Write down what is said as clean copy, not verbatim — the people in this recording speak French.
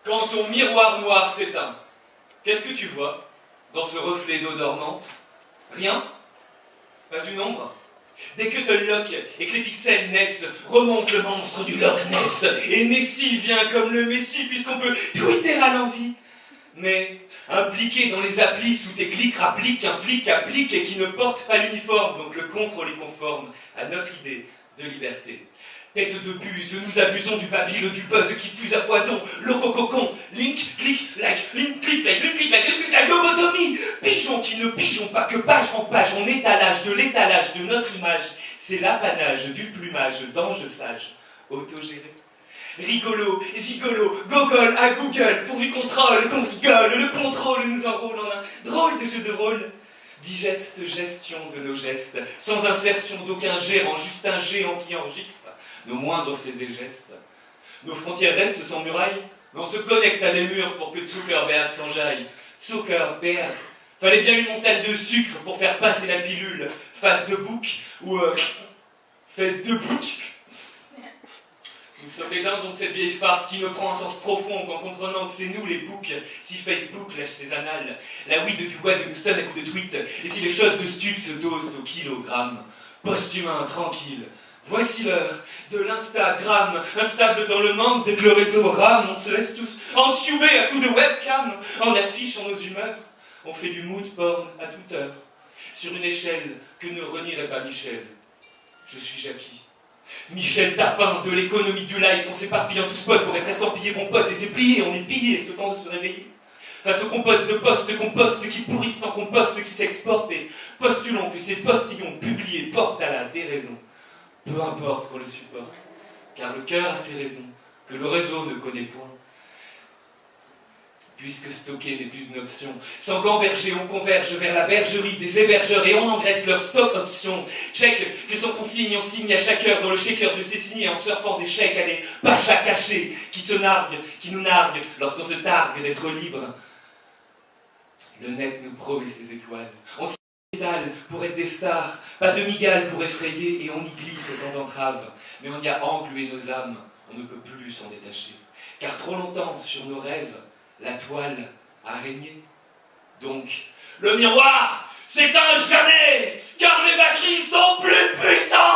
Quand ton miroir noir s'éteint, qu'est-ce que tu vois dans ce reflet d'eau dormante? Rien? Pas une ombre? Dès que te lock et que les pixels naissent, remonte le monstre du Loch Ness. Et Nessie vient comme le Messie puisqu'on peut tweeter à l'envie. Mais impliqué dans les applis sous tes clics rappliques qu'un flic applique et qui ne porte pas l'uniforme, donc le contrôle est conforme à notre idée de liberté. Tête de buse, nous abusons du babil, du buzz qui fuse à poison, locococon, link, clic, like, link, clic, like, link, clic, like, link, clic, like, lobotomie. Pigeons qui ne pigeons pas que page en page, on étalage de l'étalage de notre image, c'est l'apanage du plumage d'ange sage, autogéré. Rigolo, gigolo, gogol à Google, pourvu qu'on troll, qu'on rigole, le contrôle nous enrôle en un drôle de jeu de rôle. Digeste gestion de nos gestes, sans insertion d'aucun gérant, juste un géant qui enregistre nos moindres faits et gestes. Nos frontières restent sans murailles, mais on se connecte à des murs pour que Zuckerberg s'enjaille. Zuckerberg, fallait bien une montagne de sucre pour faire passer la pilule, face de bouc ou fesse de bouc. Nous sommes les dindons de cette vieille farce qui ne prend un sens profond qu'en comprenant que c'est nous les boucs. Si Facebook lâche ses annales, la weed du web nous stun à coups de tweet, et si les shots de stup se dosent au kilogramme. Post-humain, tranquille, voici l'heure de l'Instagram, instable dans le manque dès que le réseau rame, on se laisse tous entuber à coups de webcam, en affichant nos humeurs, on fait du mood porn à toute heure, sur une échelle que ne renierait pas Michel. Je suis Jackie. Michel Tapin de l'économie du like, on s'éparpille en tout spot pour être estampillé bon pote, et c'est plié, on est pillé, ce temps de se réveiller. Face aux compotes de postes compost qui pourrissent en compost qui s'exportent, et postulons que ces postillons publiés portent à la déraison. Peu importe qu'on le supporte, car le cœur a ses raisons, que le réseau ne connaît point. Puisque stocker n'est plus une option, sans gamberger, on converge vers la bergerie des hébergeurs et on engraisse leur stock option. Check que sans consigne, on signe à chaque heure dans le shaker de ses signés en surfant des chèques à des pachas cachés qui se narguent, qui nous narguent lorsqu'on se targue d'être libre. Le net nous promet ses étoiles. On s'étale pour être des stars, pas de migales pour effrayer et on y glisse sans entrave. Mais on y a englué nos âmes, on ne peut plus s'en détacher. Car trop longtemps sur nos rêves, la toile a régné. Donc, le miroir s'éteint jamais, car les batteries sont plus puissantes.